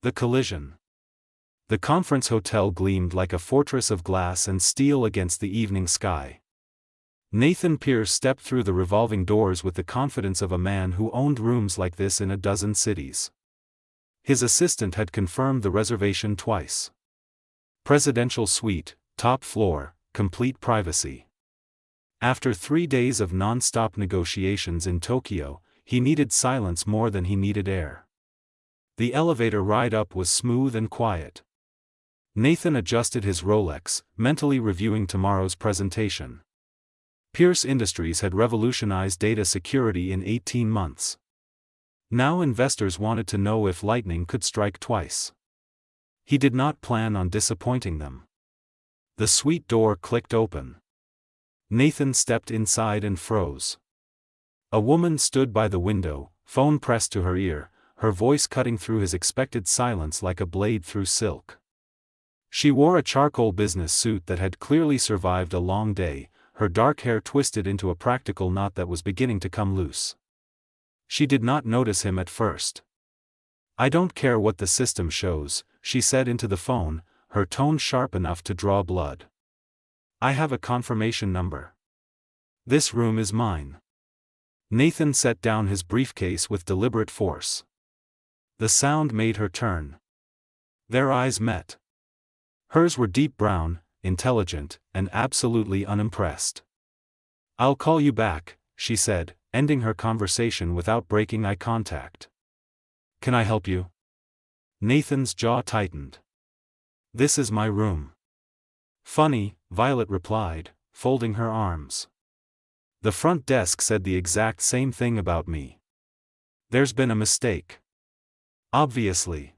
The collision. The conference hotel gleamed like a fortress of glass and steel against the evening sky. Nathan Pierce stepped through the revolving doors with the confidence of a man who owned rooms like this in a dozen cities. His assistant had confirmed the reservation twice. Presidential suite, top floor, complete privacy. After 3 days of non-stop negotiations in Tokyo, he needed silence more than he needed air. The elevator ride up was smooth and quiet. Nathan adjusted his Rolex, mentally reviewing tomorrow's presentation. Pierce Industries had revolutionized data security in 18 months. Now investors wanted to know if lightning could strike twice. He did not plan on disappointing them. The suite door clicked open. Nathan stepped inside and froze. A woman stood by the window, phone pressed to her ear, her voice cutting through his expected silence like a blade through silk. She wore a charcoal business suit that had clearly survived a long day, her dark hair twisted into a practical knot that was beginning to come loose. She did not notice him at first. "I don't care what the system shows," she said into the phone, her tone sharp enough to draw blood. "I have a confirmation number. This room is mine." Nathan set down his briefcase with deliberate force. The sound made her turn. Their eyes met. Hers were deep brown, intelligent, and absolutely unimpressed. "I'll call you back," she said, ending her conversation without breaking eye contact. "Can I help you?" Nathan's jaw tightened. "This is my room." "Funny," Violet replied, folding her arms. "The front desk said the exact same thing about me. There's been a mistake. Obviously.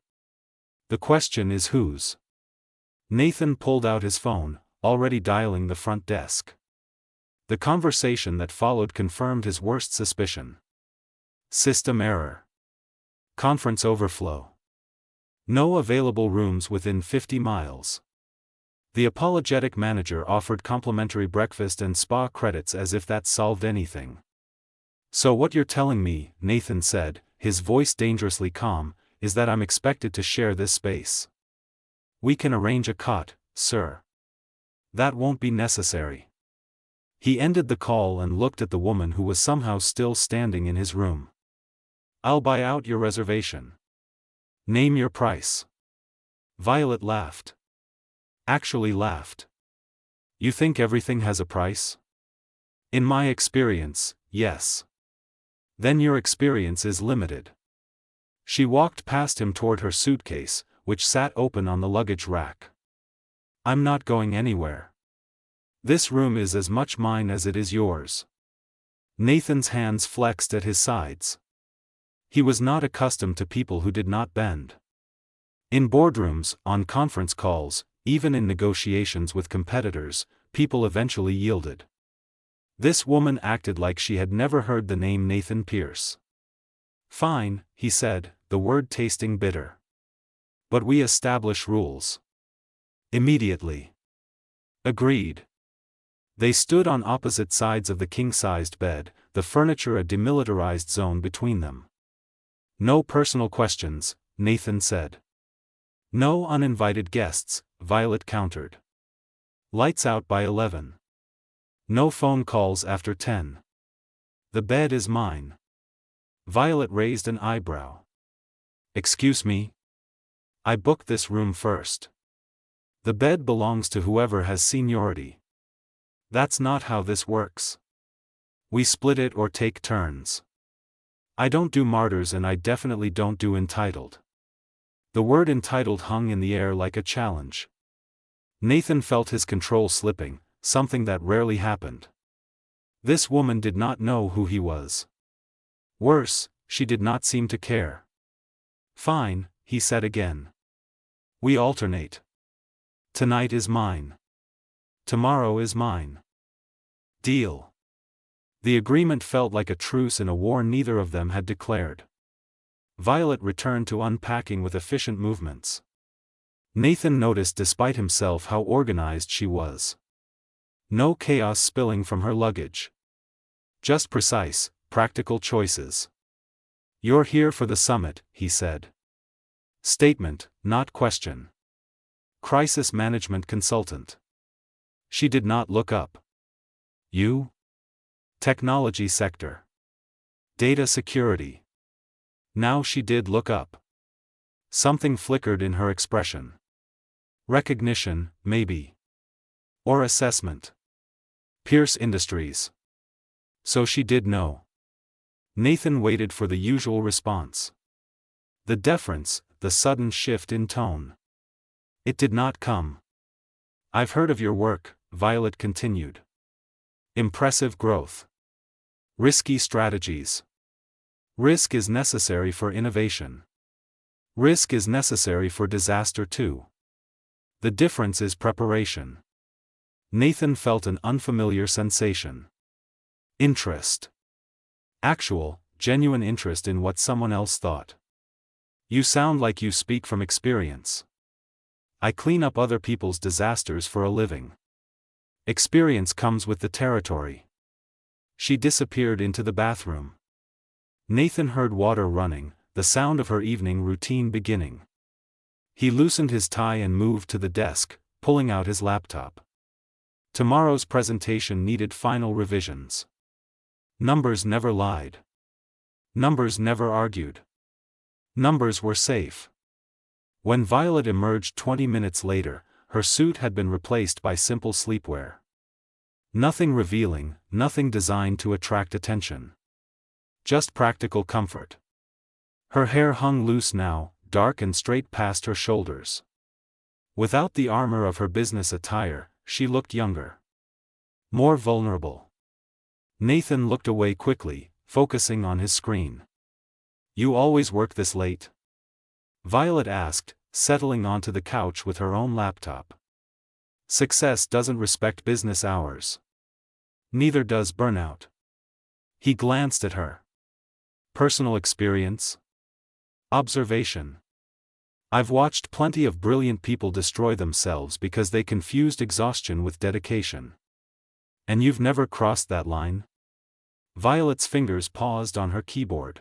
The question is whose?" Nathan pulled out his phone, already dialing the front desk. The conversation that followed confirmed his worst suspicion. System error. Conference overflow. No available rooms within 50 miles. The apologetic manager offered complimentary breakfast and spa credits as if that solved anything. "So what you're telling me," Nathan said, his voice dangerously calm, "is that I'm expected to share this space." "We can arrange a cot, sir." "That won't be necessary." He ended the call and looked at the woman who was somehow still standing in his room. "I'll buy out your reservation." "Name your price." Violet laughed. Actually laughed. "You think everything has a price?" "In my experience, yes." "Then your experience is limited." She walked past him toward her suitcase, which sat open on the luggage rack. "I'm not going anywhere. This room is as much mine as it is yours." Nathan's hands flexed at his sides. He was not accustomed to people who did not bend. In boardrooms, on conference calls, even in negotiations with competitors, people eventually yielded. This woman acted like she had never heard the name Nathan Pierce. "Fine," he said, the word tasting bitter. "But we establish rules." "Immediately." "Agreed." They stood on opposite sides of the king-sized bed, the furniture a demilitarized zone between them. "No personal questions," Nathan said. "No uninvited guests," Violet countered. "Lights out by 11. No phone calls after 10. The bed is mine." Violet raised an eyebrow. "Excuse me? I booked this room first. The bed belongs to whoever has seniority. That's not how this works. We split it or take turns. I don't do martyrs and I definitely don't do entitled." The word entitled hung in the air like a challenge. Nathan felt his control slipping, something that rarely happened. This woman did not know who he was. Worse, she did not seem to care. "Fine," he said again. "We alternate. Tonight is mine. Tomorrow is mine. Deal." The agreement felt like a truce in a war neither of them had declared. Violet returned to unpacking with efficient movements. Nathan noticed despite himself how organized she was. No chaos spilling from her luggage. Just precise, practical choices. "You're here for the summit," he said. Statement, not question. Crisis management consultant. She did not look up. You? Technology sector. Data security. Now she did look up. Something flickered in her expression. Recognition, maybe. Or assessment. Pierce Industries. So she did know. Nathan waited for the usual response. The deference, the sudden shift in tone. It did not come. I've heard of your work, Violet continued. Impressive growth. Risky strategies. Risk is necessary for innovation. Risk is necessary for disaster too. The difference is preparation. Nathan felt an unfamiliar sensation. Interest. Actual, genuine interest in what someone else thought. You sound like you speak from experience. I clean up other people's disasters for a living. Experience comes with the territory. She disappeared into the bathroom. Nathan heard water running, the sound of her evening routine beginning. He loosened his tie and moved to the desk, pulling out his laptop. Tomorrow's presentation needed final revisions. Numbers never lied. Numbers never argued. Numbers were safe. When Violet emerged 20 minutes later, her suit had been replaced by simple sleepwear. Nothing revealing, nothing designed to attract attention. Just practical comfort. Her hair hung loose now, dark and straight past her shoulders. Without the armor of her business attire, she looked younger. More vulnerable. Nathan looked away quickly, focusing on his screen. You always work this late? Violet asked, settling onto the couch with her own laptop. Success doesn't respect business hours. Neither does burnout. He glanced at her. Personal experience? Observation. I've watched plenty of brilliant people destroy themselves because they confused exhaustion with dedication. And you've never crossed that line? Violet's fingers paused on her keyboard.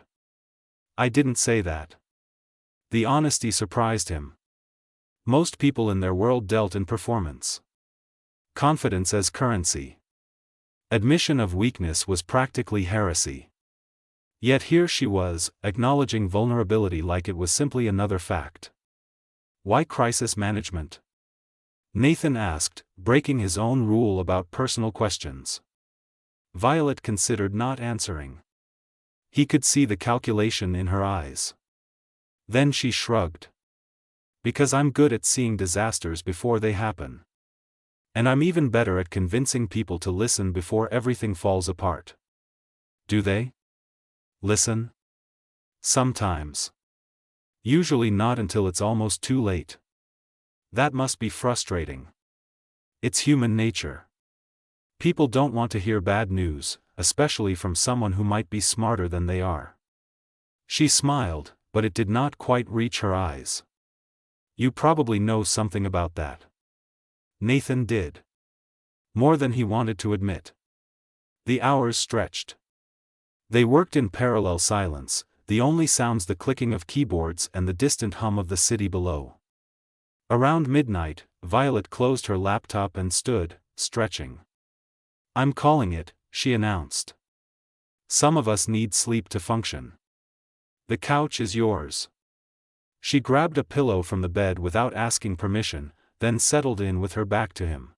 I didn't say that. The honesty surprised him. Most people in their world dealt in performance. Confidence as currency. Admission of weakness was practically heresy. Yet here she was, acknowledging vulnerability like it was simply another fact. Why crisis management? Nathan asked, breaking his own rule about personal questions. Violet considered not answering. He could see the calculation in her eyes. Then she shrugged. Because I'm good at seeing disasters before they happen. And I'm even better at convincing people to listen before everything falls apart. Do they? Listen? Sometimes. Usually not until it's almost too late. That must be frustrating. It's human nature. People don't want to hear bad news, especially from someone who might be smarter than they are. She smiled, but it did not quite reach her eyes. You probably know something about that. Nathan did. More than he wanted to admit. The hours stretched. They worked in parallel silence, the only sounds the clicking of keyboards and the distant hum of the city below. Around midnight, Violet closed her laptop and stood, stretching. I'm calling it, she announced. Some of us need sleep to function. The couch is yours. She grabbed a pillow from the bed without asking permission, then settled in with her back to him.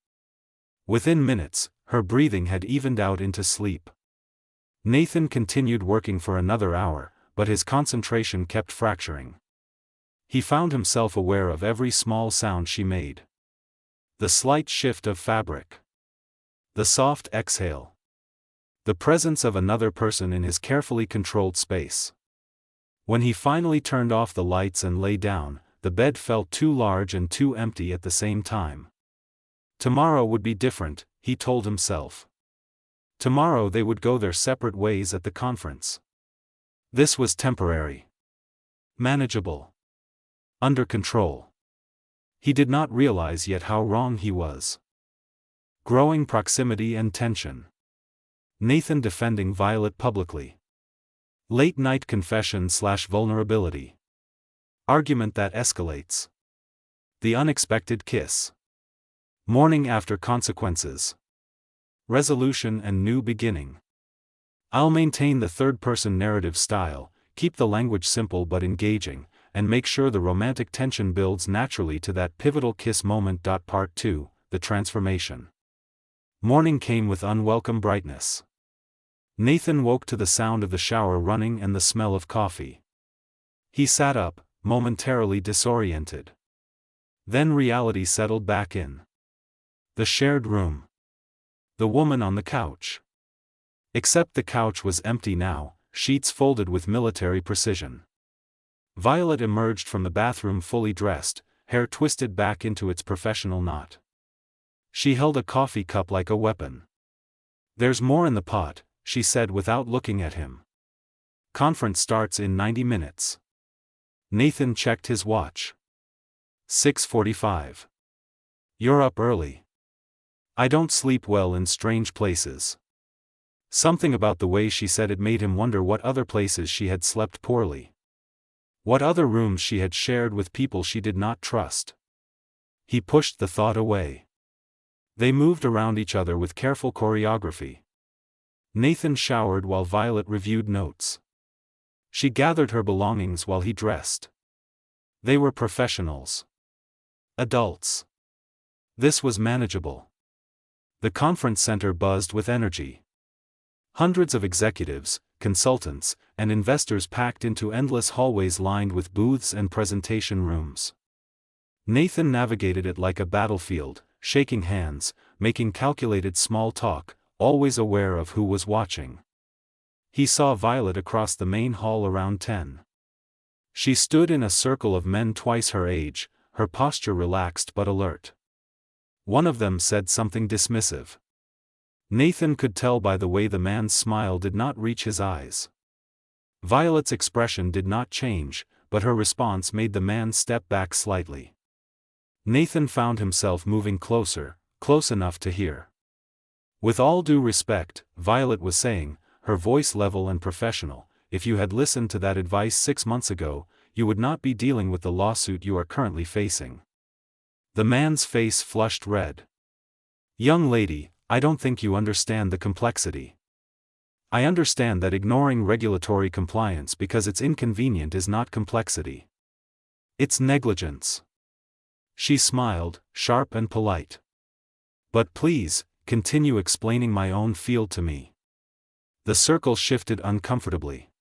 Within minutes, her breathing had evened out into sleep. Nathan continued working for another hour, but his concentration kept fracturing. He found himself aware of every small sound she made. The slight shift of fabric. The soft exhale. The presence of another person in his carefully controlled space. When he finally turned off the lights and lay down, the bed felt too large and too empty at the same time. Tomorrow would be different, he told himself. Tomorrow they would go their separate ways at the conference. This was temporary. Manageable. Under control. He did not realize yet how wrong he was. Growing proximity and tension. Nathan defending Violet publicly. Late-night confession/vulnerability. Argument that escalates. The unexpected kiss. Mourning after consequences. Resolution and new beginning. I'll maintain the third-person narrative style, keep the language simple but engaging, and make sure the romantic tension builds naturally to that pivotal kiss moment. Part 2, the transformation. Morning came with unwelcome brightness. Nathan woke to the sound of the shower running and the smell of coffee. He sat up, momentarily disoriented. Then reality settled back in. The shared room. The woman on the couch. Except the couch was empty now, sheets folded with military precision. Violet emerged from the bathroom fully dressed, hair twisted back into its professional knot. She held a coffee cup like a weapon. "There's more in the pot," she said without looking at him. "Conference starts in 90 minutes. Nathan checked his watch. 6:45. "You're up early." "I don't sleep well in strange places." Something about the way she said it made him wonder what other places she had slept poorly. What other rooms she had shared with people she did not trust. He pushed the thought away. They moved around each other with careful choreography. Nathan showered while Violet reviewed notes. She gathered her belongings while he dressed. They were professionals. Adults. This was manageable. The conference center buzzed with energy. Hundreds of executives, consultants, and investors packed into endless hallways lined with booths and presentation rooms. Nathan navigated it like a battlefield, shaking hands, making calculated small talk, always aware of who was watching. He saw Violet across the main hall around 10. She stood in a circle of men twice her age, her posture relaxed but alert. One of them said something dismissive. Nathan could tell by the way the man's smile did not reach his eyes. Violet's expression did not change, but her response made the man step back slightly. Nathan found himself moving closer, close enough to hear. "With all due respect," Violet was saying, her voice level and professional, "if you had listened to that advice 6 months ago, you would not be dealing with the lawsuit you are currently facing." The man's face flushed red. "Young lady, I don't think you understand the complexity. I understand that ignoring regulatory compliance because it's inconvenient is not complexity. It's negligence." She smiled, sharp and polite. "But please, continue explaining my own field to me." The circle shifted uncomfortably.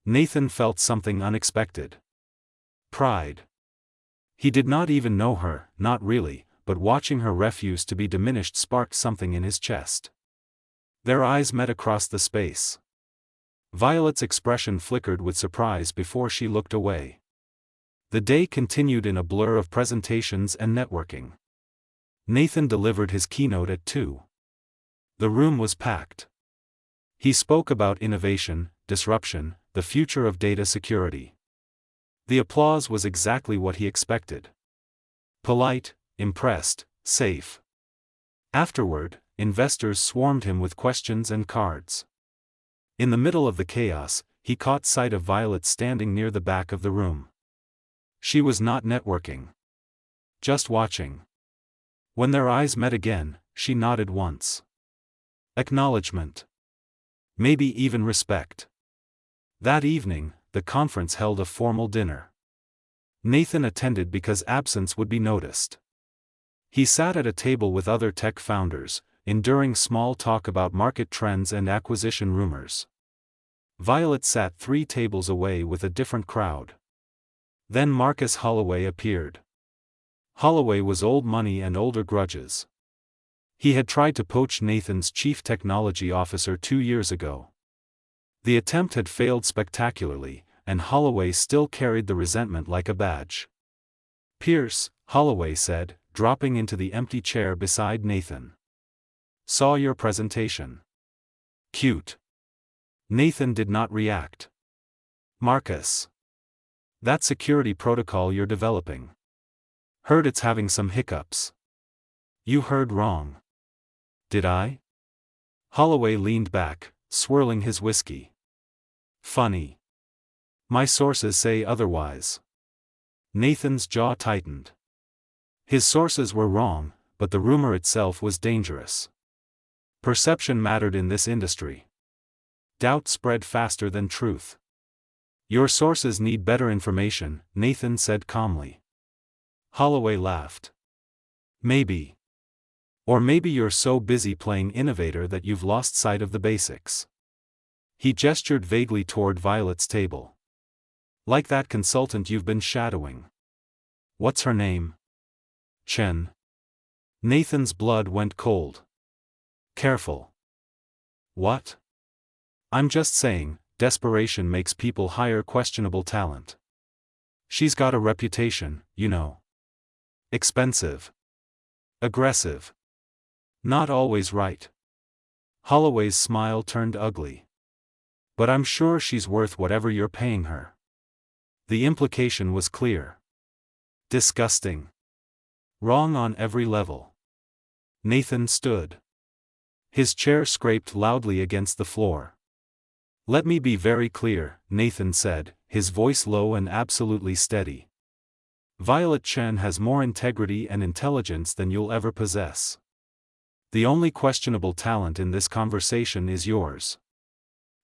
Nathan felt something unexpected. Pride. He did not even know her, not really, but watching her refuse to be diminished sparked something in his chest. Their eyes met across the space. Violet's expression flickered with surprise before she looked away. The day continued in a blur of presentations and networking. Nathan delivered his keynote at 2. The room was packed. He spoke about innovation, disruption, the future of data security. The applause was exactly what he expected. Polite, impressed, safe. Afterward, investors swarmed him with questions and cards. In the middle of the chaos, he caught sight of Violet standing near the back of the room. She was not networking. Just watching. When their eyes met again, she nodded once. Acknowledgement. Maybe even respect. That evening, the conference held a formal dinner. Nathan attended because absence would be noticed. He sat at a table with other tech founders, enduring small talk about market trends and acquisition rumors. Violet sat 3 tables away with a different crowd. Then Marcus Holloway appeared. Holloway was old money and older grudges. He had tried to poach Nathan's chief technology officer 2 years ago. The attempt had failed spectacularly, and Holloway still carried the resentment like a badge. "Pierce," Holloway said, dropping into the empty chair beside Nathan. "Saw your presentation. Cute." Nathan did not react. "Marcus. That security protocol you're developing. Heard it's having some hiccups." "You heard wrong." "Did I?" Holloway leaned back, swirling his whiskey. "Funny. My sources say otherwise." Nathan's jaw tightened. His sources were wrong, but the rumor itself was dangerous. Perception mattered in this industry. Doubt spread faster than truth. Your sources need better information, Nathan said calmly. Holloway laughed. Maybe. Or maybe you're so busy playing innovator that you've lost sight of the basics. He gestured vaguely toward Violet's table. Like that consultant you've been shadowing. What's her name? Chen. Nathan's blood went cold. Careful. What? I'm just saying, desperation makes people hire questionable talent. She's got a reputation, you know. Expensive. Aggressive. Not always right. Holloway's smile turned ugly. But I'm sure she's worth whatever you're paying her. The implication was clear. Disgusting. Wrong on every level. Nathan stood. His chair scraped loudly against the floor. Let me be very clear, Nathan said, his voice low and absolutely steady. Violet Chen has more integrity and intelligence than you'll ever possess. The only questionable talent in this conversation is yours.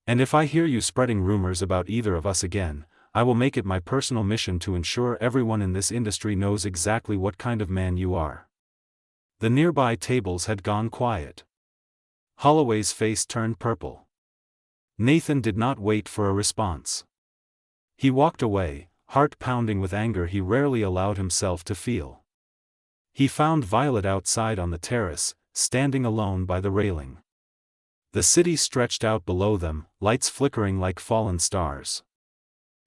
And if I hear you spreading rumors about either of us again, I will make it my personal mission to ensure everyone in this industry knows exactly what kind of man you are. The nearby tables had gone quiet. Holloway's face turned purple. Nathan did not wait for a response. He walked away, heart pounding with anger he rarely allowed himself to feel. He found Violet outside on the terrace, standing alone by the railing. The city stretched out below them, lights flickering like fallen stars.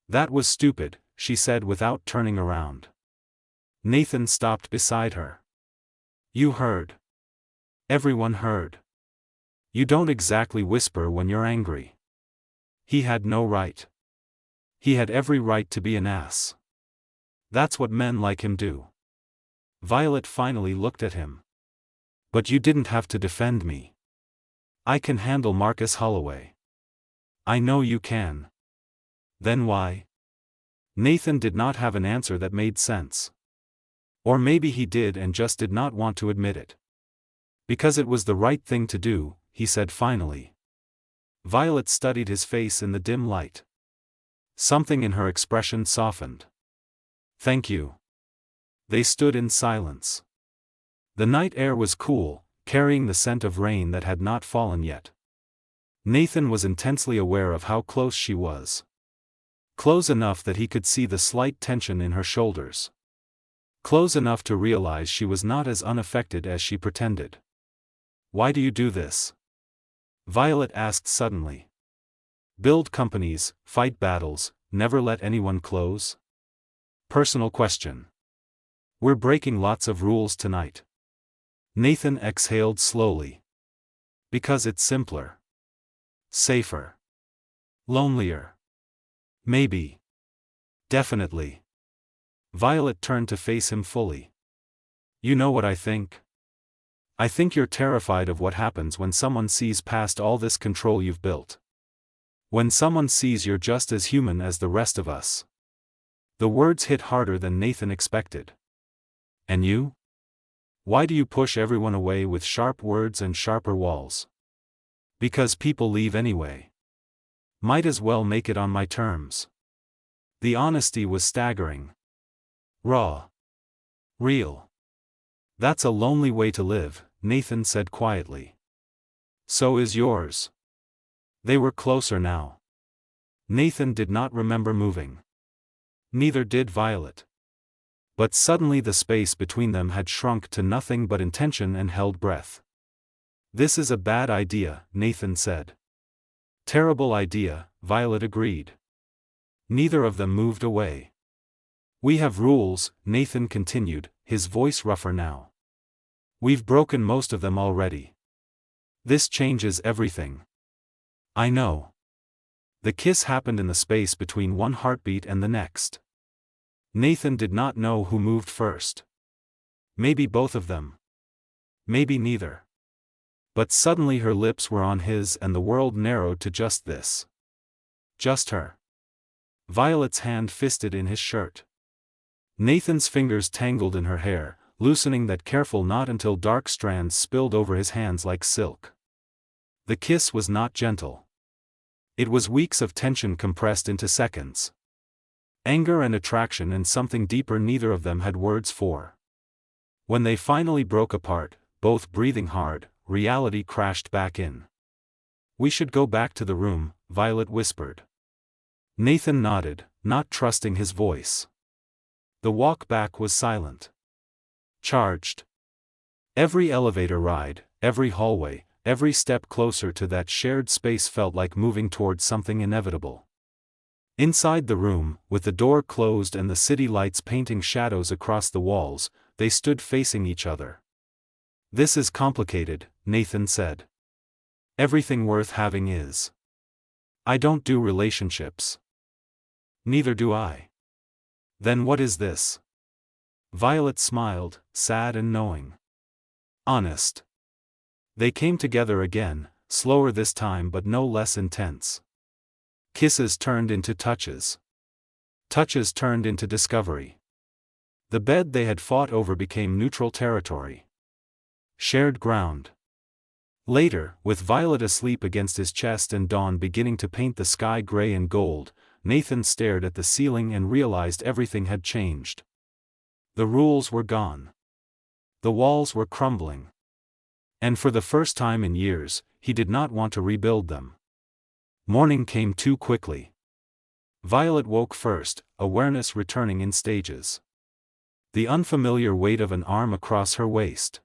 That was stupid, she said without turning around. Nathan stopped beside her. You heard. Everyone heard. You don't exactly whisper when you're angry. He had no right. He had every right to be an ass. That's what men like him do. Violet finally looked at him. But you didn't have to defend me. I can handle Marcus Holloway. I know you can. Then why? Nathan did not have an answer that made sense. Or maybe he did and just did not want to admit it. Because it was the right thing to do, he said finally. Violet studied his face in the dim light. Something in her expression softened. Thank you. They stood in silence. The night air was cool, carrying the scent of rain that had not fallen yet. Nathan was intensely aware of how close she was. Close enough that he could see the slight tension in her shoulders. Close enough to realize she was not as unaffected as she pretended. Why do you do this? Violet asked suddenly. Build companies, fight battles, never let anyone close? Personal question. We're breaking lots of rules tonight. Nathan exhaled slowly. Because it's simpler. Safer. Lonelier. Maybe. Definitely. Violet turned to face him fully. You know what I think? I think you're terrified of what happens when someone sees past all this control you've built. When someone sees you're just as human as the rest of us. The words hit harder than Nathan expected. And you? Why do you push everyone away with sharp words and sharper walls? Because people leave anyway. Might as well make it on my terms. The honesty was staggering. Raw. Real. That's a lonely way to live, Nathan said quietly. So is yours. They were closer now. Nathan did not remember moving. Neither did Violet. But suddenly the space between them had shrunk to nothing but intention and held breath. This is a bad idea, Nathan said. Terrible idea, Violet agreed. Neither of them moved away. We have rules, Nathan continued, his voice rougher now. We've broken most of them already. This changes everything. I know. The kiss happened in the space between one heartbeat and the next. Nathan did not know who moved first. Maybe both of them. Maybe neither. But suddenly her lips were on his and the world narrowed to just this. Just her. Violet's hand fisted in his shirt. Nathan's fingers tangled in her hair, loosening that careful knot until dark strands spilled over his hands like silk. The kiss was not gentle. It was weeks of tension compressed into seconds. Anger and attraction and something deeper neither of them had words for. When they finally broke apart, both breathing hard, reality crashed back in. "We should go back to the room," Violet whispered. Nathan nodded, not trusting his voice. The walk back was silent. Charged. Every elevator ride, every hallway, every step closer to that shared space felt like moving toward something inevitable. Inside the room, with the door closed and the city lights painting shadows across the walls, they stood facing each other. "This is complicated," Nathan said. "Everything worth having is. I don't do relationships." "Neither do I." "Then what is this?" Violet smiled, sad and knowing. "Honest." They came together again, slower this time but no less intense. Kisses turned into touches. Touches turned into discovery. The bed they had fought over became neutral territory. Shared ground. Later, with Violet asleep against his chest and dawn beginning to paint the sky gray and gold, Nathan stared at the ceiling and realized everything had changed. The rules were gone. The walls were crumbling. And for the first time in years, he did not want to rebuild them. Morning came too quickly. Violet woke first, awareness returning in stages. The unfamiliar weight of an arm across her waist.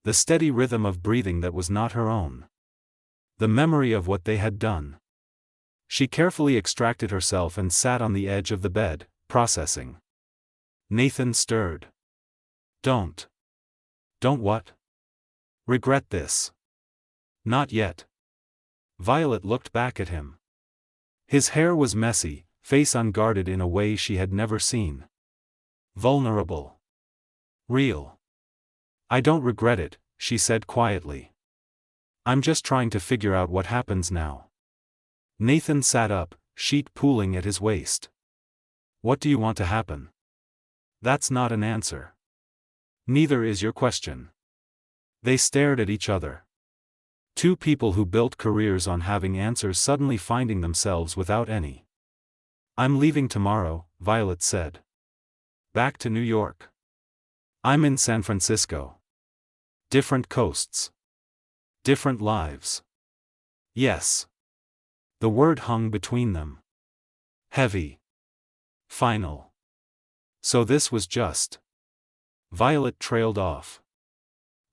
The steady rhythm of breathing that was not her own. The memory of what they had done. She carefully extracted herself and sat on the edge of the bed, processing. Nathan stirred. Don't what? Regret this." "Not yet." Violet looked back at him. His hair was messy, face unguarded in a way she had never seen. Vulnerable. Real. "I don't regret it," she said quietly. "I'm just trying to figure out what happens now." Nathan sat up, sheet pooling at his waist. "What do you want to happen?" "That's not an answer. Neither is your question." They stared at each other. Two people who built careers on having answers suddenly finding themselves without any. "I'm leaving tomorrow," Violet said. "Back to New York." "I'm in San Francisco." Different coasts. Different lives. "Yes." The word hung between them. Heavy. Final. So this was just. Violet trailed off.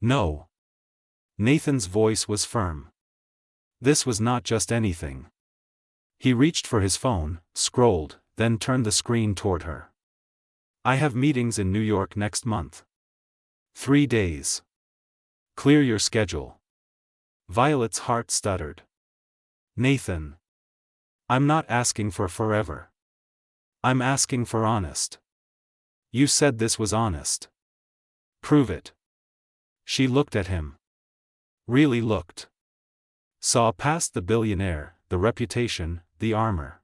"No." Nathan's voice was firm. This was not just anything. He reached for his phone, scrolled, then turned the screen toward her. "I have meetings in New York next month. 3 days. Clear your schedule." Violet's heart stuttered. "Nathan. I'm not asking for forever. I'm asking for honest." "You said this was honest." "Prove it." She looked at him. Really looked. Saw past the billionaire, the reputation, the armor.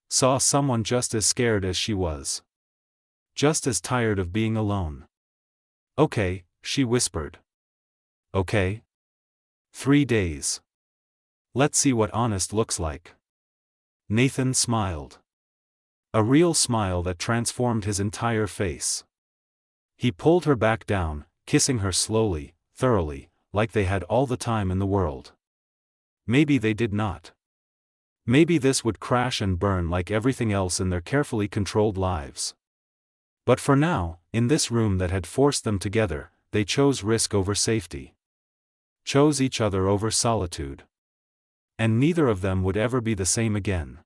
Saw someone just as scared as she was. Just as tired of being alone. "Okay," she whispered. "Okay. 3 days. Let's see what honest looks like." Nathan smiled. A real smile that transformed his entire face. He pulled her back down, kissing her slowly, thoroughly, like they had all the time in the world. Maybe they did not. Maybe this would crash and burn like everything else in their carefully controlled lives. But for now, in this room that had forced them together, they chose risk over safety. Chose each other over solitude. And neither of them would ever be the same again.